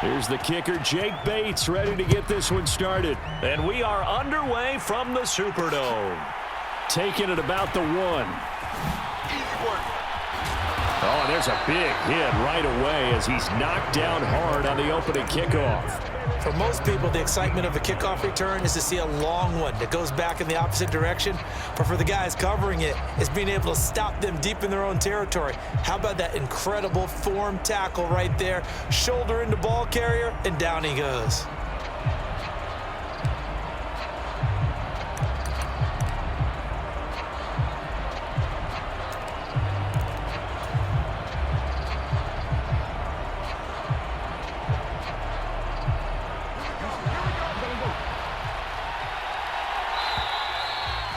Here's the kicker, Jake Bates, ready to get this one started. And we are underway from the Superdome. Taking it about the 1. Oh, there's a big hit right away as he's knocked down hard on the opening kickoff. For most people, the excitement of a kickoff return is to see a long one that goes back in the opposite direction. But for the guys covering it, it's being able to stop them deep in their own territory. How about that incredible form tackle right there? Shoulder into ball carrier, and down he goes.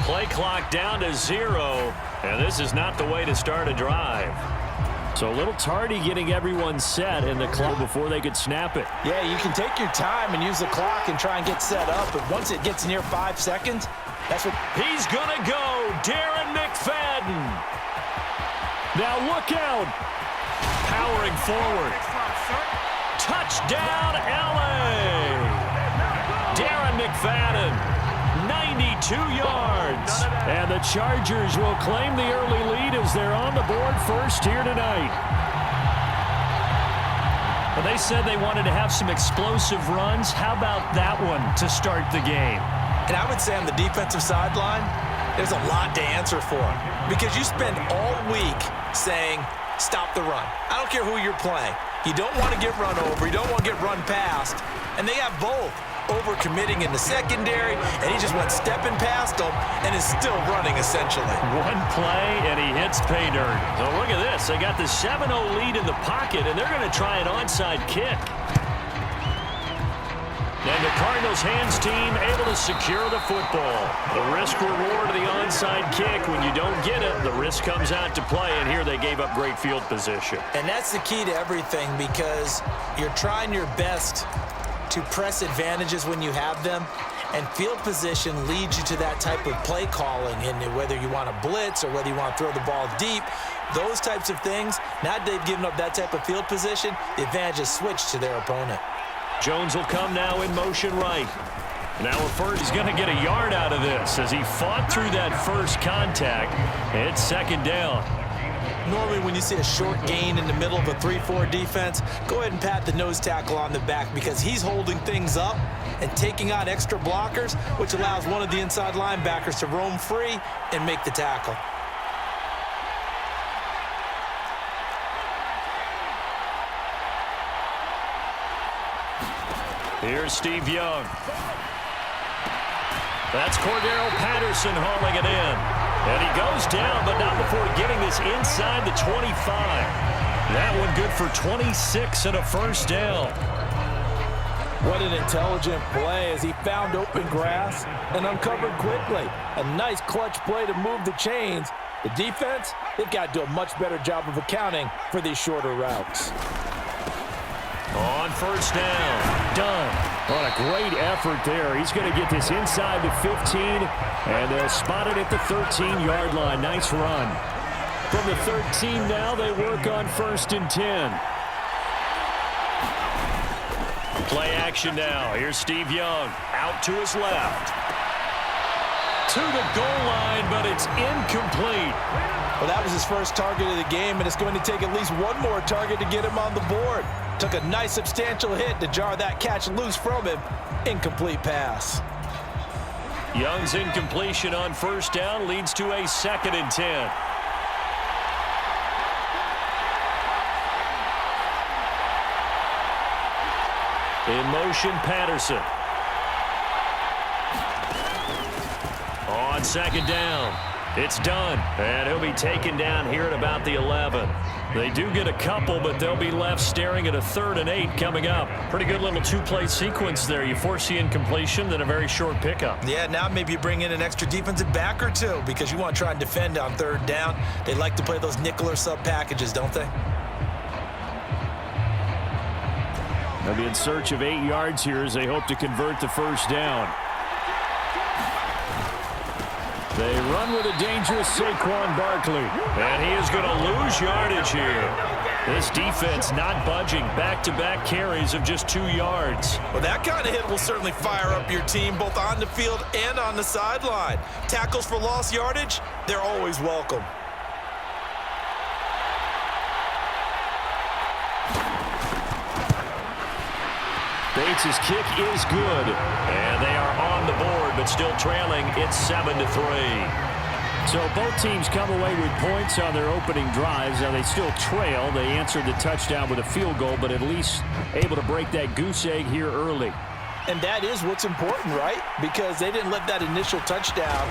Play clock down to 0, and this is not the way to start a drive. So a little tardy getting everyone set in the clock before they could snap it. Yeah, you can take your time and use the clock and try and get set up, but once it gets near 5 seconds, that's what... He's going to go, Darren McFadden. Now look out. Powering forward. Touchdown, L.A. Darren McFadden. 92 yards. And the Chargers will claim the early lead as they're on the board first here tonight. Well, they said they wanted to have some explosive runs. How about that one to start the game? And I would say on the defensive sideline, there's a lot to answer for. Because you spend all week saying, stop the run. I don't care who you're playing. You don't want to get run over. You don't want to get run past. And they have both. Over-committing in the secondary, and he just went stepping past them and is still running, essentially. One play, and he hits pay dirt. So look at this. They got the 7-0 lead in the pocket, and they're going to try an onside kick. And the Cardinals' hands team able to secure the football. The risk-reward of the onside kick. When you don't get it, the risk comes out to play, and here they gave up great field position. And that's the key to everything, because you're trying your best to press advantages when you have them, and field position leads you to that type of play calling, and whether you want to blitz or whether you want to throw the ball deep, those types of things. Now that they've given up that type of field position, the advantage is switched to their opponent. Jones will come now in motion right. Now first, he's going to get a yard out of this as he fought through that first contact. It's second down. Normally when you see a short gain in the middle of a 3-4 defense, go ahead and pat the nose tackle on the back because he's holding things up and taking on extra blockers, which allows one of the inside linebackers to roam free and make the tackle. Here's Steve Young. That's Cordero Patterson hauling it in. And he goes down, but not before getting this inside the 25. That one good for 26 and a first down. What an intelligent play as he found open grass and uncovered quickly. A nice clutch play to move the chains. The defense, they've got to do a much better job of accounting for these shorter routes. On first down, done. What a great effort there. He's going to get this inside the 15, and they'll spot it at the 13-yard line. Nice run. From the 13 now, they work on 1st and 10. Play action now. Here's Steve Young out to his left. To the goal line, but it's incomplete. Well, that was his first target of the game, and it's going to take at least one more target to get him on the board. Took a nice substantial hit to jar that catch loose from him. Incomplete pass. Young's incompletion on first down leads to a 2nd and 10. In motion, Patterson. On 2nd down. It's done, and he'll be taken down here at about the 11. They do get a couple, but they'll be left staring at a 3rd and 8 coming up. Pretty good little 2-play sequence there. You force the incompletion, then a very short pickup. Yeah, now maybe you bring in an extra defensive back or two because you want to try and defend on 3rd down. They like to play those nickel or sub packages, don't they? They'll be in search of 8 yards here as they hope to convert the first down. They run with a dangerous Saquon Barkley. And he is going to lose yardage here. This defense not budging. Back-to-back carries of just 2 yards. Well, that kind of hit will certainly fire up your team both on the field and on the sideline. Tackles for lost yardage, they're always welcome. Bates' kick is good. And they are on the board, but still trailing. It's 7-3. So both teams come away with points on their opening drives. Now they still trail. They answered the touchdown with a field goal, but at least able to break that goose egg here early. And that is what's important, right? Because they didn't let that initial touchdown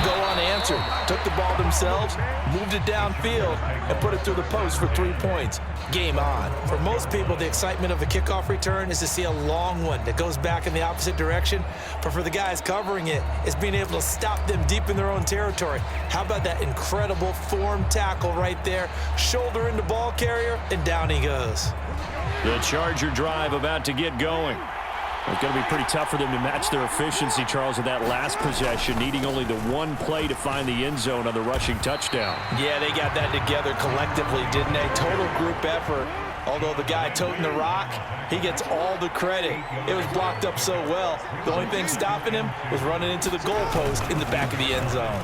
go unanswered. Took the ball themselves, moved it downfield, and put it through the post for 3 points. Game on. For most people, the excitement of a kickoff return is to see a long one that goes back in the opposite direction. But for the guys covering it, it's being able to stop them deep in their own territory. How about that incredible form tackle right there? Shoulder into ball carrier, and down he goes. The Charger drive about to get going. It's going to be pretty tough for them to match their efficiency, Charles, in that last possession, needing only the one play to find the end zone on the rushing touchdown. Yeah, they got that together collectively, didn't they? Total group effort. Although the guy toting the rock, he gets all the credit. It was blocked up so well. The only thing stopping him was running into the goalpost in the back of the end zone.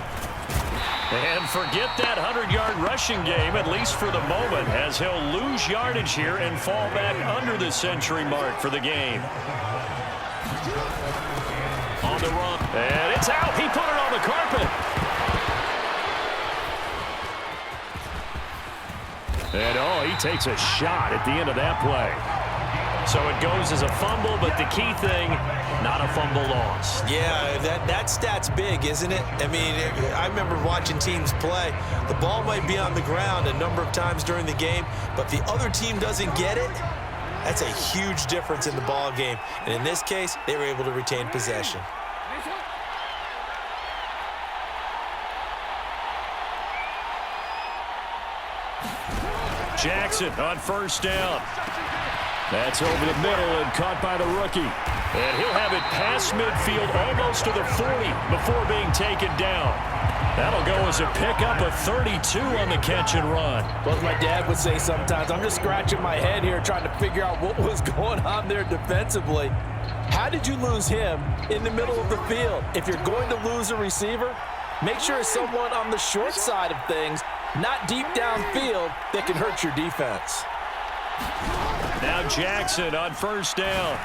And forget that 100-yard rushing game, at least for the moment, as he'll lose yardage here and fall back under the century mark for the game. On the run, and it's out. He put it on the carpet. And, he takes a shot at the end of that play. So it goes as a fumble, but the key thing, not a fumble loss. Yeah, that stat's big, isn't it? I mean, I remember watching teams play. The ball might be on the ground a number of times during the game, but the other team doesn't get it. That's a huge difference in the ball game. And in this case, they were able to retain possession. Jackson on first down. That's over the middle and caught by the rookie. And he'll have it past midfield almost to the 40 before being taken down. That'll go as a pickup of 32 on the catch and run. Well, as my dad would say sometimes, I'm just scratching my head here trying to figure out what was going on there defensively. How did you lose him in the middle of the field? If you're going to lose a receiver, make sure it's someone on the short side of things, not deep downfield, that can hurt your defense. Now Jackson on first down.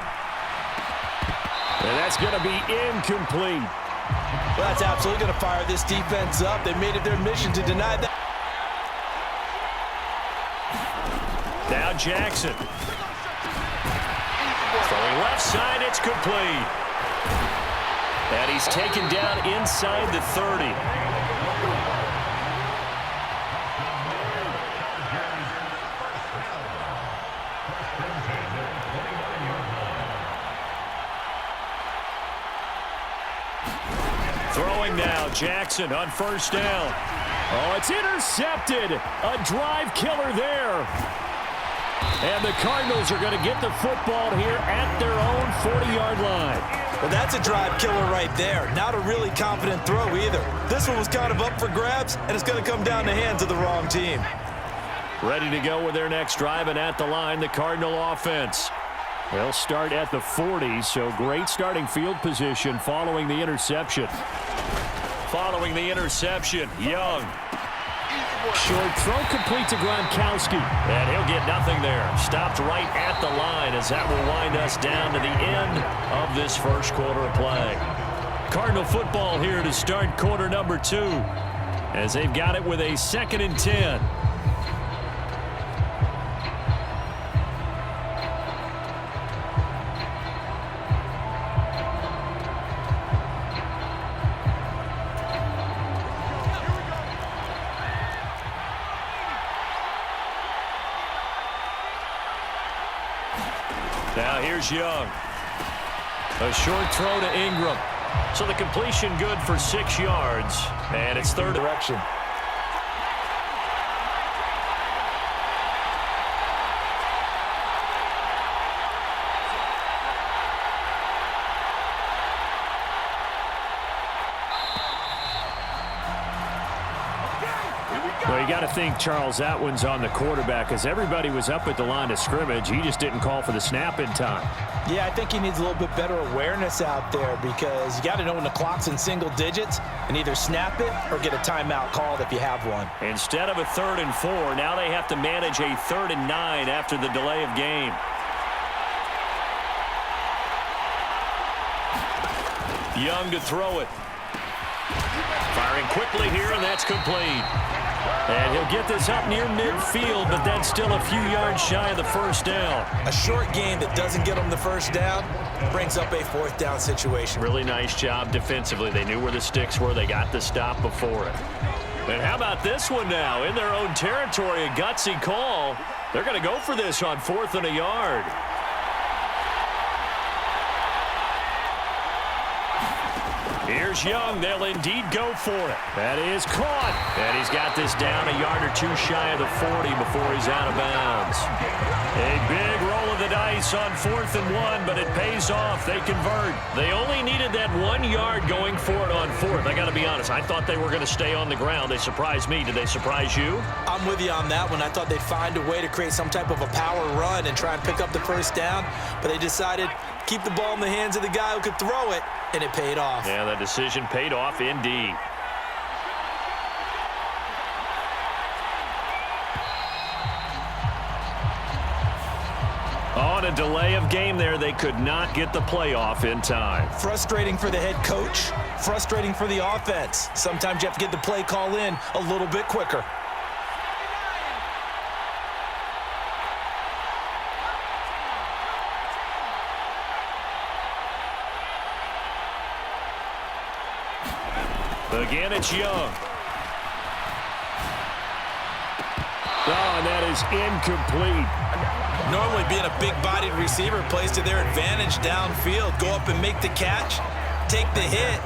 And that's going to be incomplete. Well, that's absolutely going to fire this defense up. They made it their mission to deny that. Now Jackson. Throwing left side, it's complete. And he's taken down inside the 30. Throwing now, Jackson on first down. Oh, it's intercepted. A drive killer there. And the Cardinals are going to get the football here at their own 40-yard line. Well, that's a drive killer right there. Not a really confident throw either. This one was kind of up for grabs, and it's going to come down the hands of the wrong team. Ready to go with their next drive, and at the line, the Cardinal offense. They'll start at the 40, so great starting field position following the interception. Following the interception, Young. Short throw complete to Gronkowski. And he'll get nothing there. Stopped right at the line as that will wind us down to the end of this first quarter of play. Cardinal football here to start quarter number 2 as they've got it with a 2nd and 10. Now here's Young. A short throw to Ingram. So the completion good for 6 yards. And it's third direction. Well, you got to think, Charles, that one's on the quarterback because everybody was up at the line of scrimmage. He just didn't call for the snap in time. Yeah, I think he needs a little bit better awareness out there because you got to know when the clock's in single digits and either snap it or get a timeout called if you have one. Instead of a 3rd and 4, now they have to manage a 3rd and 9 after the delay of game. Young to throw it. Firing quickly here, and that's complete. And he'll get this up near midfield, but that's still a few yards shy of the first down. A short game that doesn't get them the first down brings up a 4th down situation. Really nice job defensively. They knew where the sticks were. They got the stop before it. And how about this one now? In their own territory, a gutsy call. They're going to go for this on 4th and a yard. Here's Young. They'll indeed go for it. That is caught. And he's got this down a yard or two shy of the 40 before he's out of bounds. A big roll of the dice on 4th and 1, but it pays off. They convert. They only needed that 1 yard going for it on 4th. I got to be honest. I thought they were going to stay on the ground. They surprised me. Did they surprise you? I'm with you on that one. I thought they'd find a way to create some type of a power run and try and pick up the first down, but they decided keep the ball in the hands of the guy who could throw it, and it paid off. Yeah, that decision paid off indeed. On a delay of game there, they could not get the playoff in time. Frustrating for the head coach, frustrating for the offense. Sometimes you have to get the play call in a little bit quicker. Again, it's Young. Oh, and that is incomplete. Normally being a big-bodied receiver plays to their advantage downfield. Go up and make the catch, take the hit,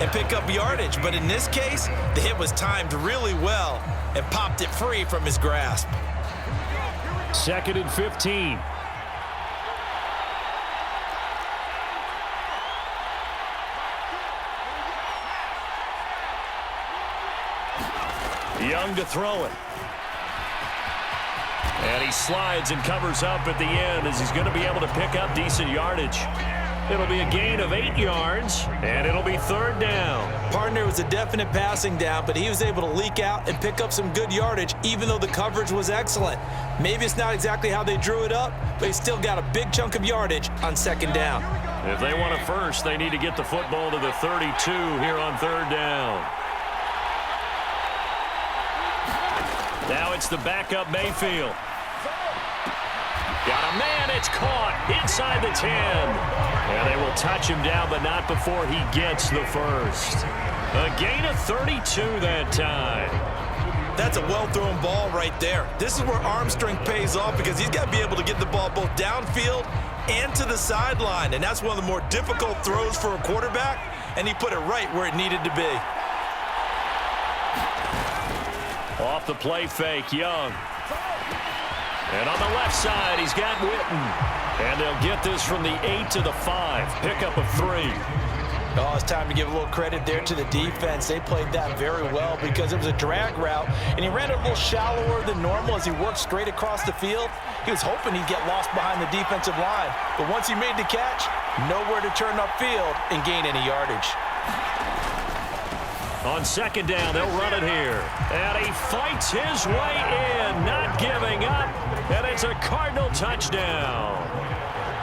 and pick up yardage. But in this case, the hit was timed really well and popped it free from his grasp. 2nd and 15. Young to throw it. And he slides and covers up at the end as he's going to be able to pick up decent yardage. It'll be a gain of 8 yards, and it'll be 3rd down. Partner was a definite passing down, but he was able to leak out and pick up some good yardage, even though the coverage was excellent. Maybe it's not exactly how they drew it up, but he still got a big chunk of yardage on 2nd down. If they want a first, they need to get the football to the 32 here on 3rd down. Now it's the backup Mayfield. Got a man, it's caught inside the 10. And they will touch him down, but not before he gets the first. A gain of 32 that time. That's a well-thrown ball right there. This is where arm strength pays off because he's got to be able to get the ball both downfield and to the sideline. And that's one of the more difficult throws for a quarterback, and he put it right where it needed to be. Off the play fake, Young. And on the left side, he's got Witten. And they'll get this from the 8 to the 5. Pickup of 3. Oh, it's time to give a little credit there to the defense. They played that very well because it was a drag route, and he ran it a little shallower than normal as he worked straight across the field. He was hoping he'd get lost behind the defensive line. But once he made the catch, nowhere to turn upfield and gain any yardage. On 2nd down, they'll run it here. And he fights his way in, not giving up. And it's a Cardinal touchdown.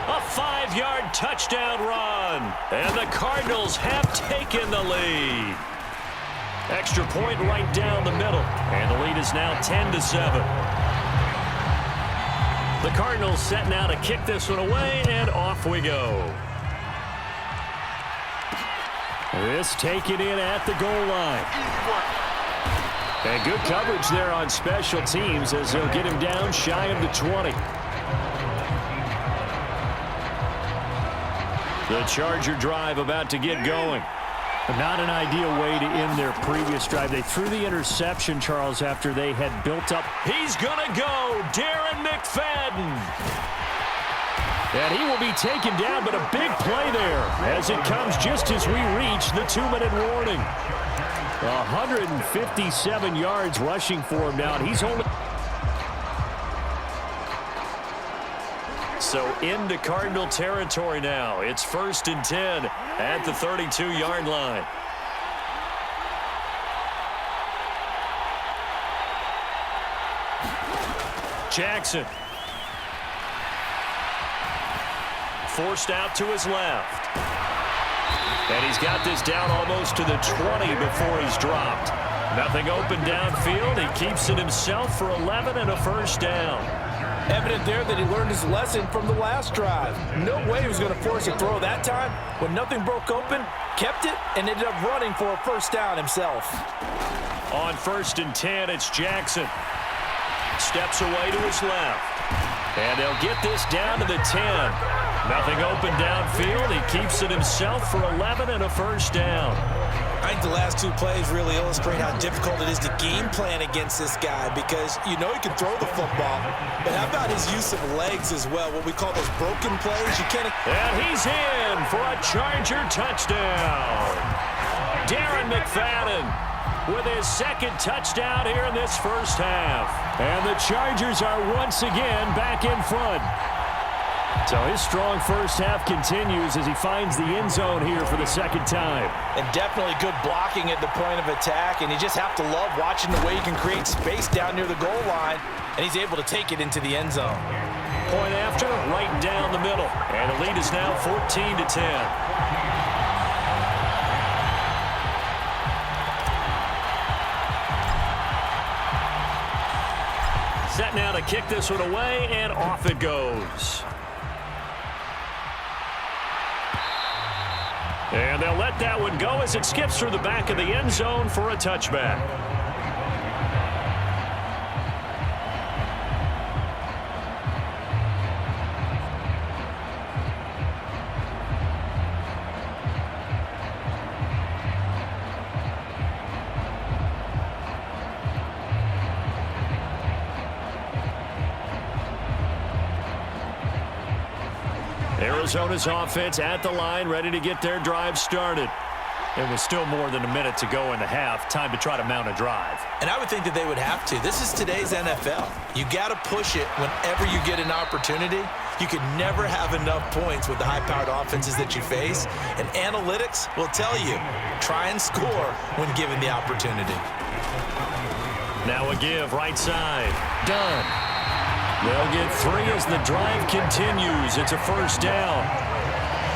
A 5-yard touchdown run. And the Cardinals have taken the lead. Extra point right down the middle. And the lead is now 10-7. The Cardinals setting out to kick this one away, and off we go. This taken in at the goal line. And good coverage there on special teams as they'll get him down shy of the 20. The Charger drive about to get going. Not an ideal way to end their previous drive. They threw the interception, Charles, after they had built up. He's going to go. Darren McFadden. And he will be taken down, but a big play there as it comes just as we reach the 2-minute warning. 157 yards rushing for him now. And he's only... So into Cardinal territory now. It's 1st and 10 at the 32-yard line. Jackson. Forced out to his left. And he's got this down almost to the 20 before he's dropped. Nothing open downfield. He keeps it himself for 11 and a first down. Evident there that he learned his lesson from the last drive. No way he was going to force a throw that time. When nothing broke open, kept it, and ended up running for a first down himself. On 1st and 10, it's Jackson. Steps away to his left. And they'll get this down to the 10. Nothing open downfield. He keeps it himself for 11 and a first down. I think the last two plays really illustrate how difficult it is to game plan against this guy because you know he can throw the football, but how about his use of legs as well, what we call those broken plays? You can't... And he's in for a Charger touchdown. Darren McFadden with his second touchdown here in this first half. And the Chargers are once again back in front. So his strong first half continues as he finds the end zone here for the second time. And definitely good blocking at the point of attack, and you just have to love watching the way he can create space down near the goal line, and he's able to take it into the end zone. Point after, right down the middle. And the lead is now 14-10. Set now to kick this one away, and off it goes. And they'll let that one go as it skips through the back of the end zone for a touchback. Arizona's offense at the line, ready to get their drive started. And with still more than a minute to go in the half, time to try to mount a drive. And I would think that they would have to. This is today's NFL. You got to push it whenever you get an opportunity. You can never have enough points with the high-powered offenses that you face. And analytics will tell you, try and score when given the opportunity. Now a give, right side. Done. They'll get 3 as the drive continues. It's a first down.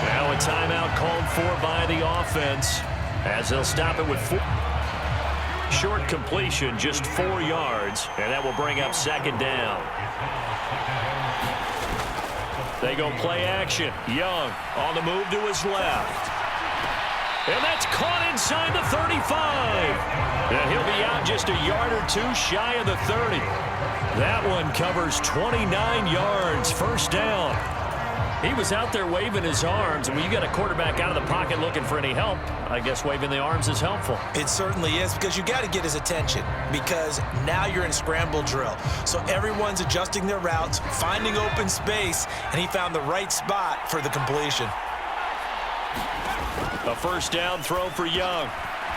Now a timeout called for by the offense as they'll stop it with 4. Short completion, just 4 yards, and that will bring up second down. They go play action. Young on the move to his left. And that's caught inside the 35. And he'll be out just a yard or two shy of the 30. That one covers 29 yards, first down. He was out there waving his arms, and when you got a quarterback out of the pocket looking for any help, I guess waving the arms is helpful. It certainly is, because you got to get his attention, because now you're in scramble drill. So everyone's adjusting their routes, finding open space, and he found the right spot for the completion. A first down throw for Young.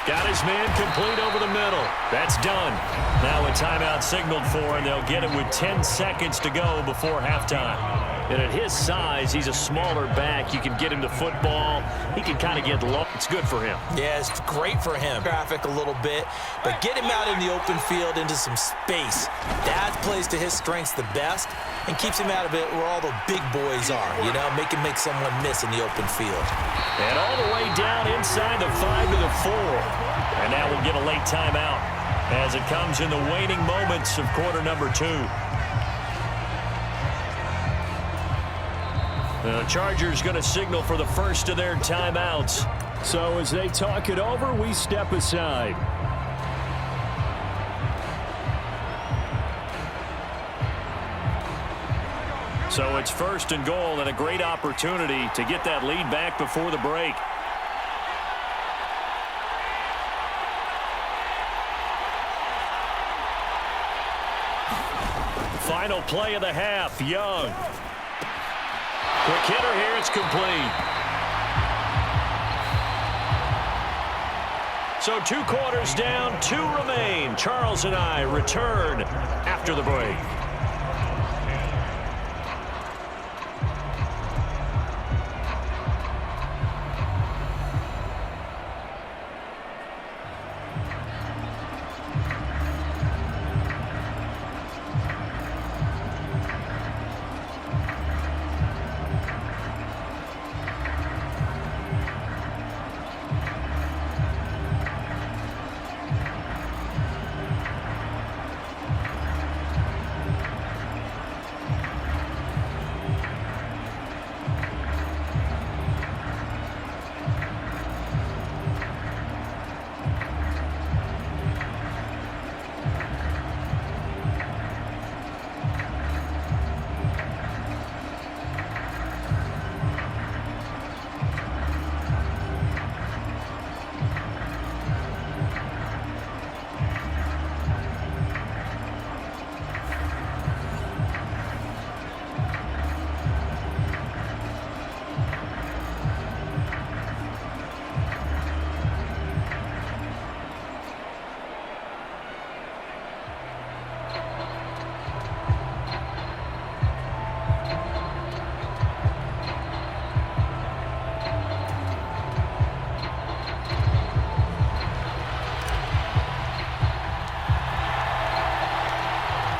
Got his man complete over the middle. That's done. Now a timeout signaled for, and they'll get it with 10 seconds to go before halftime. And at his size, he's a smaller back. You can get him to football. He can kind of get low. It's good for him. Yeah, it's great for him. Traffic a little bit, but get him out in the open field into some space. That plays to his strengths the best and keeps him out of it where all the big boys are, you know, make someone miss in the open field. And all the way down inside the 5 to the 4. And now we'll get a late timeout as it comes in the waning moments of quarter number 2. The Chargers going to signal for the first of their timeouts. So as they talk it over, we step aside. So it's first and goal, and a great opportunity to get that lead back before the break. Final play of the half, Young. Quick hitter here, it's complete. So 2 quarters down, 2 remain. Charles and I return after the break.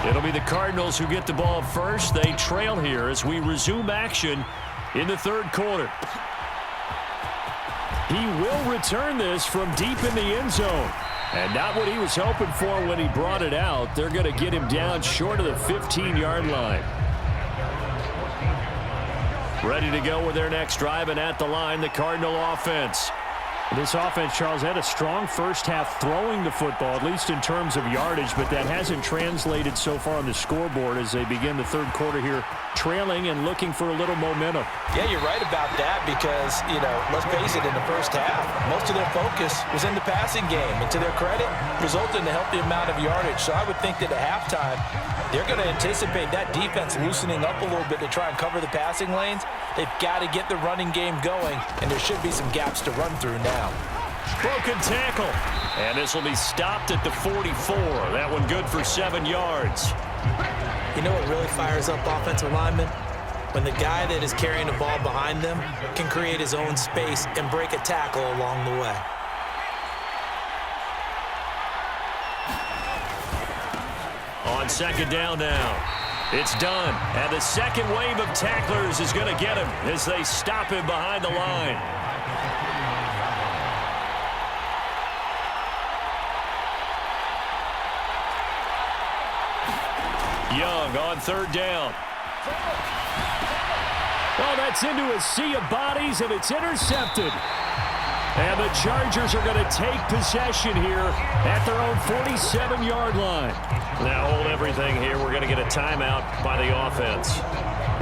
It'll be the Cardinals who get the ball first. They trail here as we resume action in the 3rd quarter. He will return this from deep in the end zone. And not what he was hoping for when he brought it out. They're going to get him down short of the 15-yard line. Ready to go with their next drive, and at the line, the Cardinal offense. This offense, Charles, had a strong first half throwing the football, at least in terms of yardage, but that hasn't translated so far on the scoreboard as they begin the 3rd quarter here, trailing and looking for a little momentum. Yeah, you're right about that because, let's face it, in the first half, most of their focus was in the passing game. And to their credit, resulted in a healthy amount of yardage. So I would think that at halftime, they're going to anticipate that defense loosening up a little bit to try and cover the passing lanes. They've got to get the running game going, and there should be some gaps to run through now. Broken tackle. And this will be stopped at the 44. That one good for 7 yards. You know what really fires up offensive linemen? When the guy that is carrying the ball behind them can create his own space and break a tackle along the way. On 2nd down now. It's done. And the second wave of tacklers is going to get him as they stop him behind the line. Young on 3rd down. Well, that's into a sea of bodies, and it's intercepted. And the Chargers are going to take possession here at their own 47-yard line. Now hold everything here. We're going to get a timeout by the offense.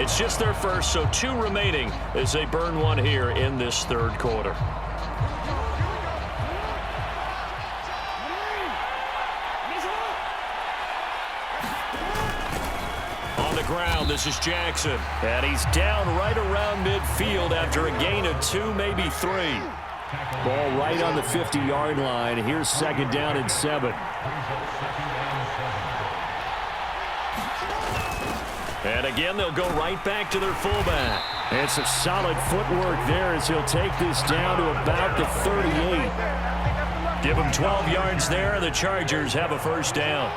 It's just their first, so 2 remaining as they burn one here in this 3rd quarter. On the ground, this is Jackson. And he's down right around midfield after a gain of 2, maybe 3. Ball right on the 50-yard line. Here's 2nd down and 7. And again, they'll go right back to their fullback. And some solid footwork there as he'll take this down to about the 38. Give them 12 yards there, and the Chargers have a 1st down.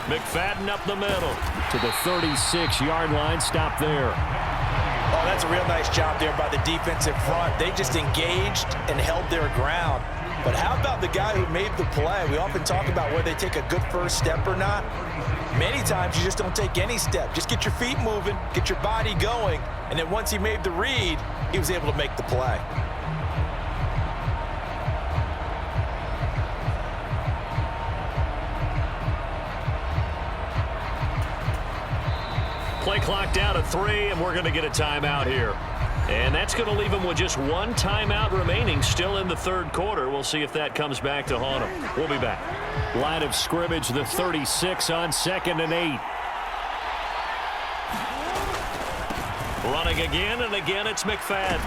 McFadden up the middle. To the 36-yard line. Stop there. Oh, that's a real nice job there by the defensive front. They just engaged and held their ground. But how about the guy who made the play? We often talk about whether they take a good first step or not. Many times you just don't take any step. Just get your feet moving, get your body going, and then once he made the read, he was able to make the play. Play clock down to 3, and we're going to get a timeout here. And that's going to leave them with just 1 timeout remaining still in the 3rd quarter. We'll see if that comes back to haunt them. We'll be back. Line of scrimmage, the 36 on 2nd and 8. Running again, and again it's McFadden.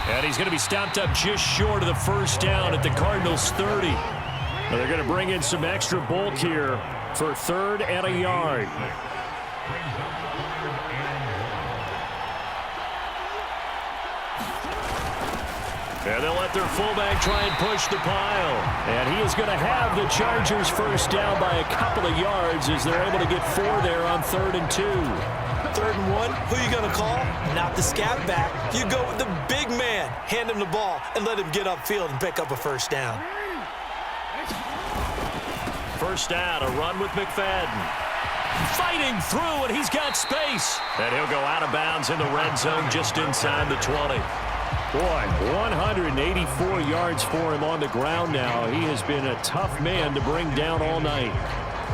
And he's going to be stopped up just short of the first down at the Cardinals' 30. Now they're going to bring in some extra bulk here for 3rd and a yard. And they'll let their fullback try and push the pile. And he is going to have the Chargers first down by a couple of yards as they're able to get 4 there on 3rd and 2. 3rd and 1, who are you going to call? Not the scat back. You go with the big man. Hand him the ball and let him get upfield and pick up a first down. First down, a run with McFadden. Fighting through, and he's got space. And he'll go out of bounds in the red zone just inside the 20. Boy, 184 yards for him on the ground now. He has been a tough man to bring down all night.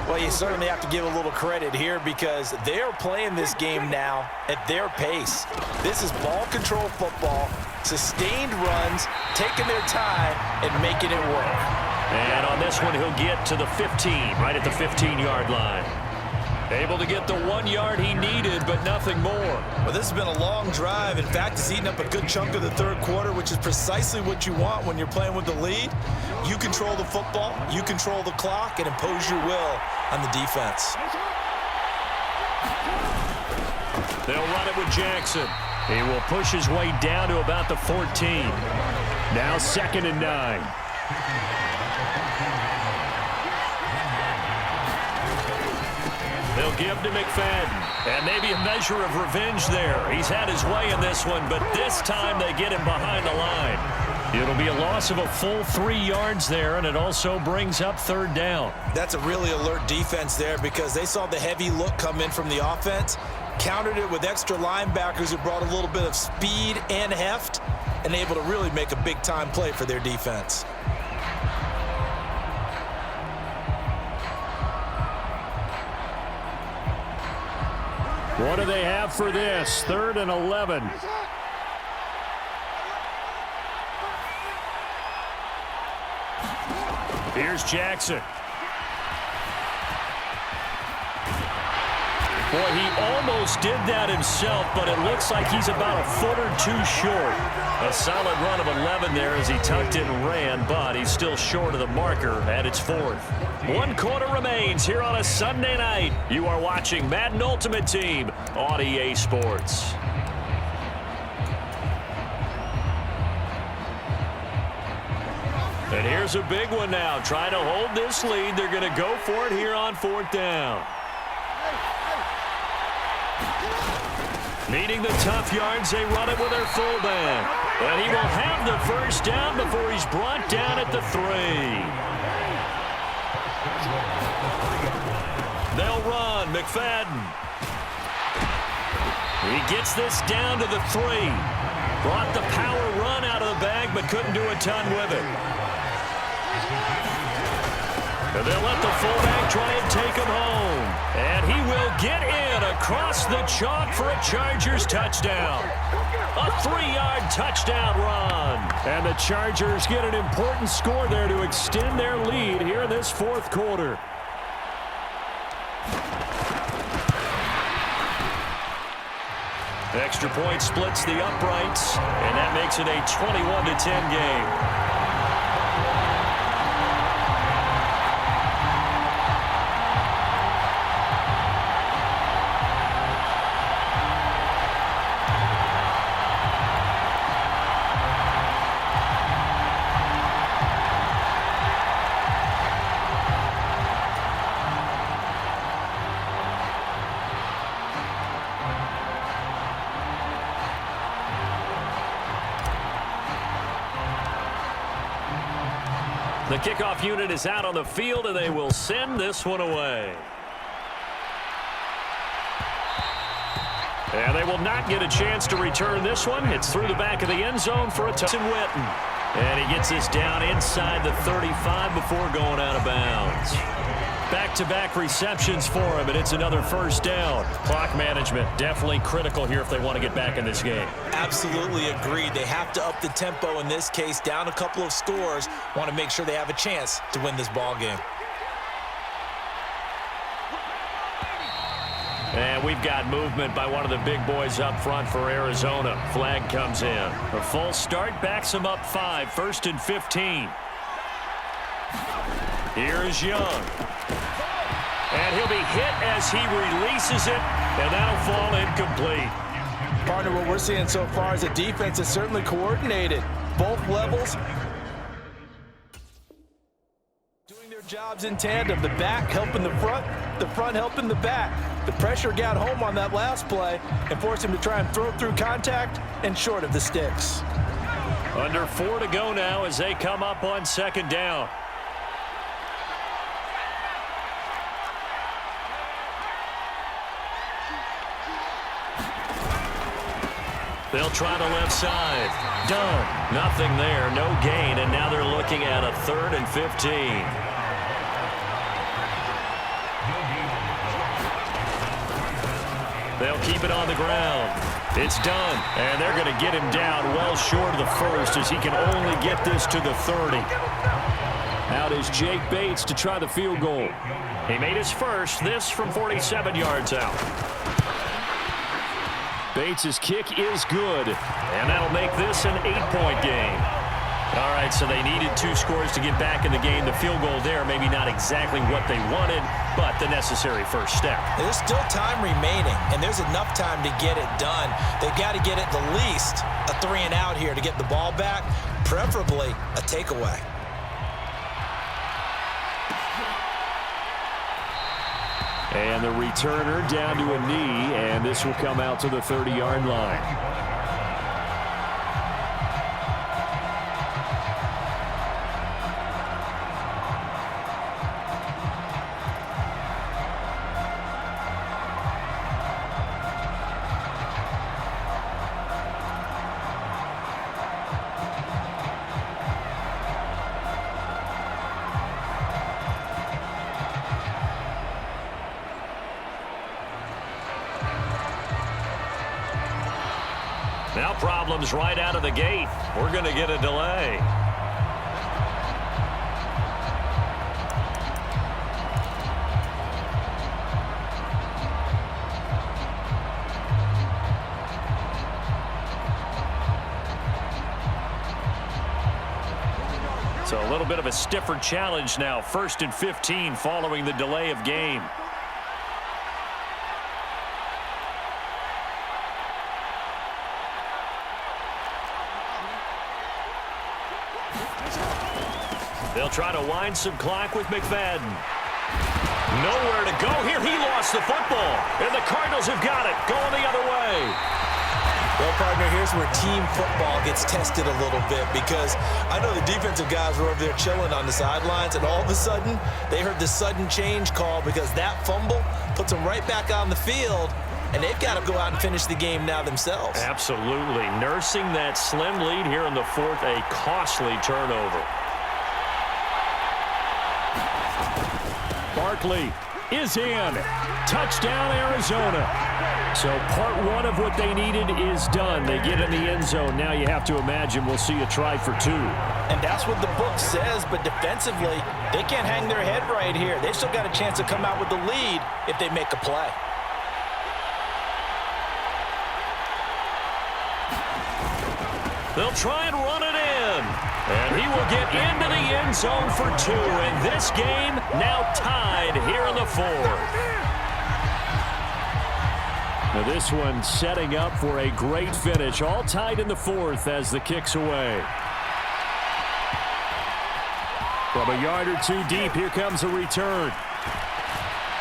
Well, you certainly have to give a little credit here because they're playing this game now at their pace. This is ball control football, sustained runs, taking their time, and making it work. And on this one, he'll get to the 15, right at the 15-yard line. Able to get the 1 yard he needed, but nothing more. Well, this has been a long drive. In fact, it's eaten up a good chunk of the 3rd quarter, which is precisely what you want when you're playing with the lead. You control the football, you control the clock, and impose your will on the defense. They'll run it with Jackson. He will push his way down to about the 14. Now 2nd and 9. They'll give to McFadden. And maybe a measure of revenge there. He's had his way in this one, but this time they get him behind the line. It'll be a loss of a full 3 yards there, and it also brings up 3rd down. That's a really alert defense there because they saw the heavy look come in from the offense, countered it with extra linebackers who brought a little bit of speed and heft, and able to really make a big-time play for their defense. What do they have for this? 3rd and 11. Here's Jackson. Boy, he almost did that himself, but it looks like he's about a foot or 2 short. A solid run of 11 there as he tucked it and ran, but he's still short of the marker at its 4th. 1 quarter remains here on a Sunday night. You are watching Madden Ultimate Team on EA Sports. And here's a big one now. Trying to hold this lead. They're going to go for it here on 4th down. Needing the tough yards, they run it with their fullback. And he will have the first down before he's brought down at the 3. They'll run. McFadden. He gets this down to the 3. Brought the power run out of the bag, but couldn't do a ton with it. And they'll let the fullback try and take him home. And he will get in across the chalk for a Chargers touchdown. A 3-yard touchdown run. And the Chargers get an important score there to extend their lead here in this 4th quarter. Extra point splits the uprights, and that makes it a 21-10 game. The kickoff unit is out on the field, and they will send this one away. And they will not get a chance to return this one. It's through the back of the end zone for a touchdown. Witten. And he gets this down inside the 35 before going out of bounds. Back-to-back receptions for him, and it's another first down. Clock management definitely critical here if they want to get back in this game. Absolutely agreed. They have to up the tempo in this case, down a couple of scores. Want to make sure they have a chance to win this ball game. And we've got movement by one of the big boys up front for Arizona. Flag comes in. A false start backs them up 5, 1st and 15. Here's Young. And he'll be hit as he releases it, and that'll fall incomplete. Partner, what we're seeing so far is a defense that's certainly coordinated. Both levels doing their jobs in tandem. The back helping the front helping the back. The pressure got home on that last play and forced him to try and throw through contact and short of the sticks. Under 4 to go now as they come up on 2nd down. They'll try the left side. Done. Nothing there. No gain. And now they're looking at a 3rd and 15. They'll keep it on the ground. It's done. And they're going to get him down well short of the 1st as he can only get this to the 30. Out is Jake Bates to try the field goal. He made his first. This from 47 yards out. Bates' kick is good. And that'll make this an 8-point game. All right, so they needed 2 scores to get back in the game. The field goal there, maybe not exactly what they wanted, but the necessary first step. There's still time remaining, and there's enough time to get it done. They've got to get at the least a 3 and out here to get the ball back, preferably a takeaway. And the returner down to a knee, and this will come out to the 30-yard line. Now problems right out of the gate. We're going to get a delay. So a little bit of a stiffer challenge now. 1st and 15 following the delay of game. They'll try to wind some clock with McFadden. Nowhere to go here. He lost the football. And the Cardinals have got it. Going the other way. Well, partner, here's where team football gets tested a little bit because I know the defensive guys were over there chilling on the sidelines, and all of a sudden, they heard the sudden change call because that fumble puts them right back on the field, and they've got to go out and finish the game now themselves. Absolutely. Nursing that slim lead here in the 4th, a costly turnover. Barkley is in. Touchdown, Arizona. So part 1 of what they needed is done. They get in the end zone. Now you have to imagine we'll see a try for 2. And that's what the book says, but defensively, they can't hang their head right here. They've still got a chance to come out with the lead if they make a play. They'll try and run it in. And he will get into the end zone for 2. And this game now tied here in the 4th. Now this one setting up for a great finish. All tied in the 4th as the kick's away. From a yard or 2 deep, here comes a return.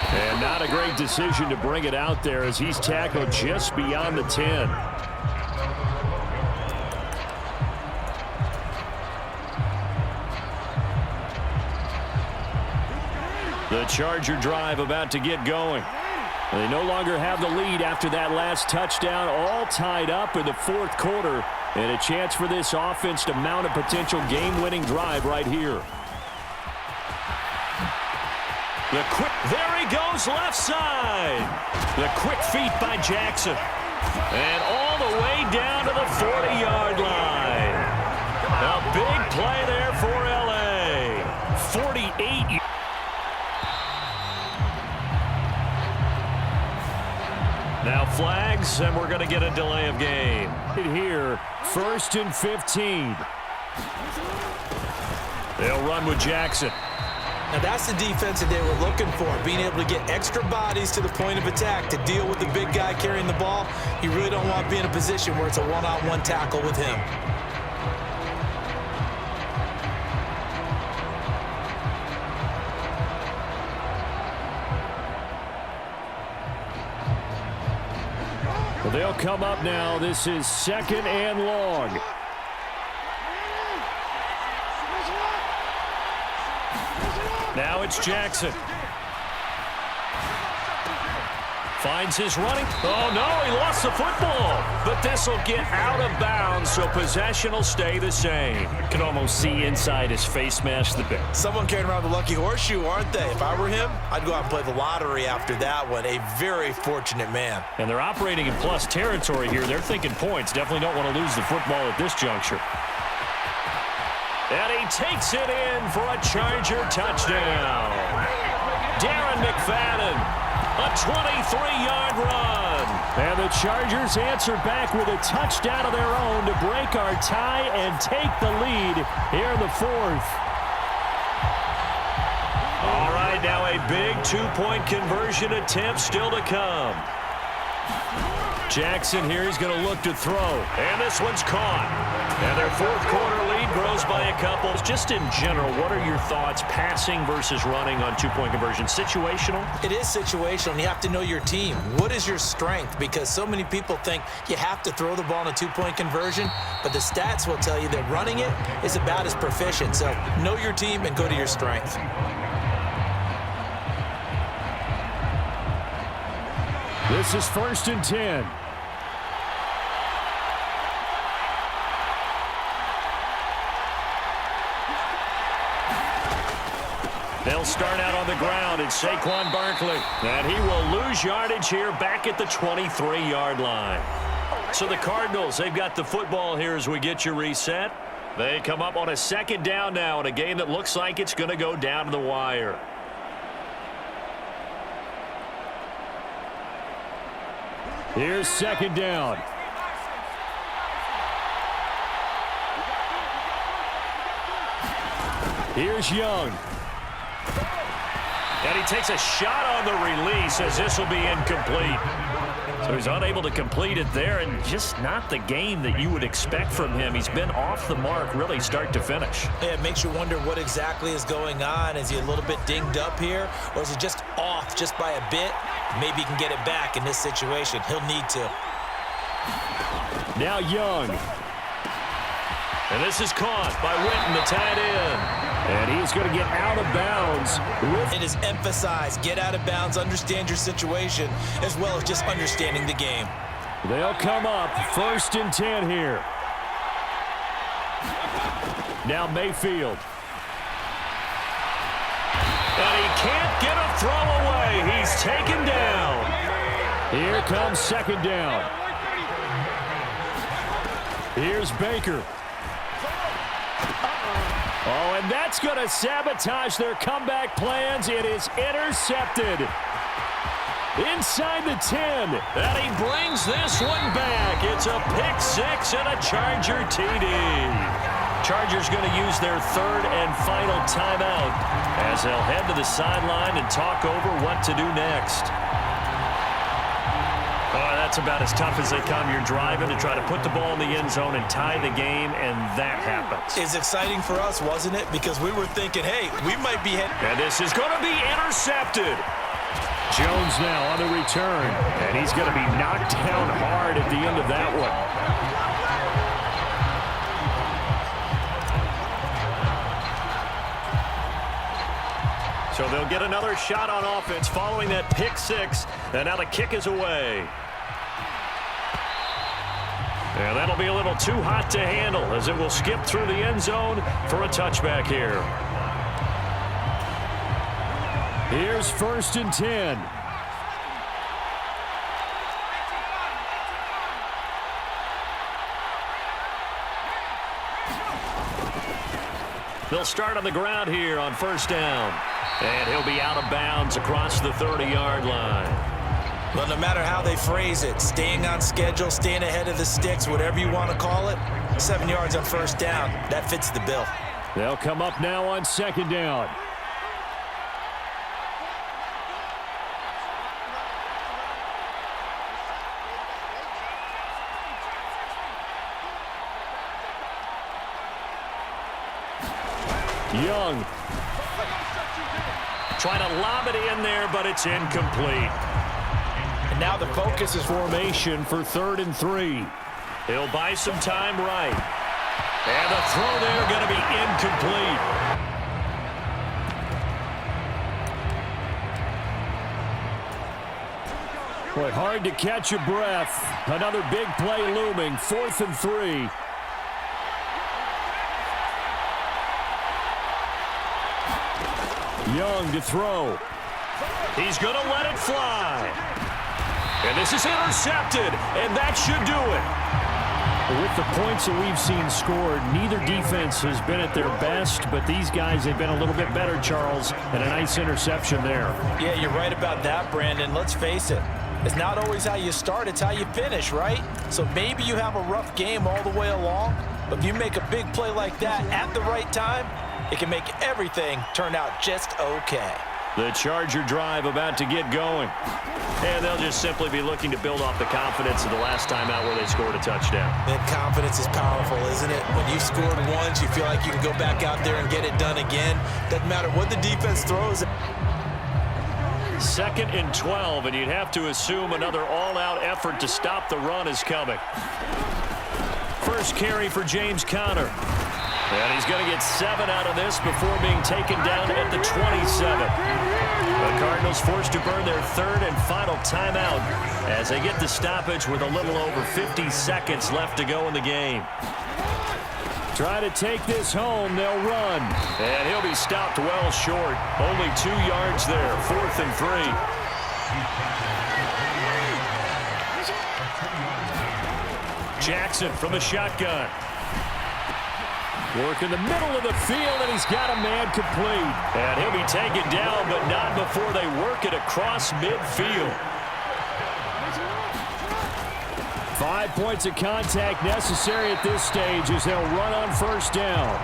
And not a great decision to bring it out there as he's tackled just beyond the 10. The Charger drive about to get going. They no longer have the lead after that last touchdown, all tied up in the 4th quarter, and a chance for this offense to mount a potential game-winning drive right here. There he goes, left side. The quick feet by Jackson. And all the way down to the 40-yard line. A big play there for L.A. 48. Now flags, and we're going to get a delay of game. Here, 1st and 15. They'll run with Jackson. Now that's the defense that they were looking for, being able to get extra bodies to the point of attack to deal with the big guy carrying the ball. You really don't want to be in a position where it's a one-on-one tackle with him. Well, they'll come up now. This is 2nd and long. Now it's Jackson. Finds his running. Oh, no, he lost the football. But this will get out of bounds, so possession will stay the same. Can almost see inside his face mask the bit. Someone carrying around the lucky horseshoe, aren't they? If I were him, I'd go out and play the lottery after that one. A very fortunate man. And they're operating in plus territory here. They're thinking points. Definitely don't want to lose the football at this juncture. And he takes it in for a Charger touchdown. Darren McFadden, a 23-yard run. And the Chargers answer back with a touchdown of their own to break our tie and take the lead here in the 4th. All right, now a big two-point conversion attempt still to come. Jackson here, he's going to look to throw. And this one's caught. And their 4th quarter lead grows by a couple. Just in general, what are your thoughts passing versus running on two-point conversion? Situational? It is situational, and you have to know your team. What is your strength? Because so many people think you have to throw the ball in a two-point conversion, but the stats will tell you that running it is about as proficient. So know your team and go to your strength. This is 1st and 10. They'll start out on the ground. It's Saquon Barkley. And he will lose yardage here back at the 23-yard line. So the Cardinals, they've got the football here as we get you reset. They come up on a 2nd down now in a game that looks like it's going to go down to the wire. Here's 2nd down. Here's Young. And he takes a shot on the release as this will be incomplete. So he's unable to complete it there, and just not the game that you would expect from him. He's been off the mark really start to finish. Yeah, it makes you wonder what exactly is going on. Is he a little bit dinged up here, or is he just off just by a bit? Maybe he can get it back in this situation. He'll need to. Now Young. And this is caught by Witten, the tight end. And he's going to get out of bounds. It is emphasized. Get out of bounds, understand your situation, as well as just understanding the game. They'll come up 1st and 10 here. Now Mayfield. And he can't get a throw away. He's taken down. Here comes 2nd down. Here's Baker. Oh, and that's going to sabotage their comeback plans. It is intercepted. Inside the 10. And he brings this one back. It's a pick-6 and a Charger TD. Chargers going to use their 3rd and final timeout as they'll head to the sideline and talk over what to do next. Oh, that's about as tough as they come. You're driving to try to put the ball in the end zone and tie the game, and that happens. It's exciting for us, wasn't it? Because we were thinking, hey, we might be heading. And this is going to be intercepted. Jones now on the return, and he's going to be knocked down hard at the end of that one. So they'll get another shot on offense following that pick-6, and now the kick is away. And that'll be a little too hot to handle as it will skip through the end zone for a touchback here. Here's 1st and 10. They'll start on the ground here on 1st down. And he'll be out of bounds across the 30-yard line. Well, no matter how they phrase it, staying on schedule, staying ahead of the sticks, whatever you want to call it, 7 yards on first down, that fits the bill. They'll come up now on second down. Young. Trying to lob it in there, but it's incomplete. And now the focus is formation for 3rd and 3. He'll buy some time right. And the throw there going to be incomplete. Boy, hard to catch your breath. Another big play looming. 4th and 3. Young to throw. He's going to let it fly. And this is intercepted, and that should do it. With the points that we've seen scored, neither defense has been at their best, but these guys have been a little bit better, Charles, and a nice interception there. Yeah, you're right about that, Brandon. Let's face it. It's not always how you start, it's how you finish, right? So maybe you have a rough game all the way along, but if you make a big play like that at the right time, it can make everything turn out just okay. The Charger drive about to get going. And they'll just simply be looking to build off the confidence of the last time out where they scored a touchdown. And confidence is powerful, isn't it? When you scored once, you feel like you can go back out there and get it done again. Doesn't matter what the defense throws. 2nd and 12, and you'd have to assume another all-out effort to stop the run is coming. First carry for James Conner. And he's going to get 7 out of this before being taken down at the 27. The Cardinals forced to burn their 3rd and final timeout as they get the stoppage with a little over 50 seconds left to go in the game. Try to take this home. They'll run. And he'll be stopped well short. Only 2 yards there. 4th and 3. Jackson from the shotgun. Work in the middle of the field, and he's got a man complete. And he'll be taken down, but not before they work it across midfield. 5 points of contact necessary at this stage as they'll run on first down.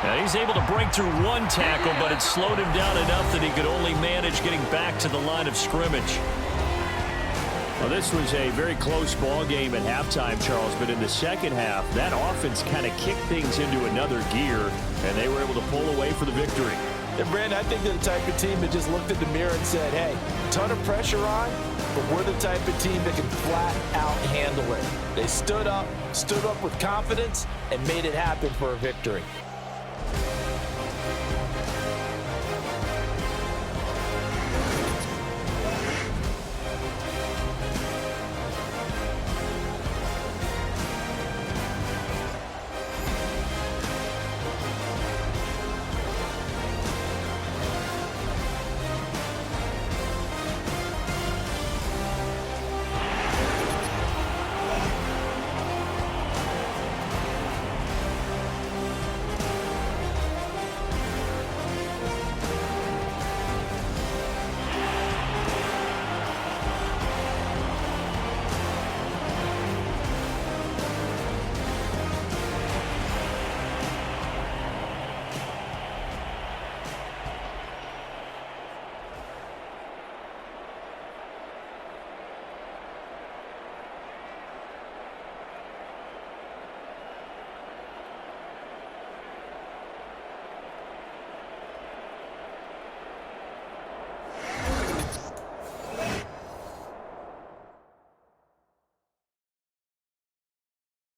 Now he's able to break through 1 tackle, but it slowed him down enough that he could only manage getting back to the line of scrimmage. Well, this was a very close ball game at halftime, Charles, but in the second half, that offense kind of kicked things into another gear, and they were able to pull away for the victory. And Brandon, I think they're the type of team that just looked at the mirror and said, hey, ton of pressure on, but we're the type of team that can flat out handle it. They stood up with confidence, and made it happen for a victory.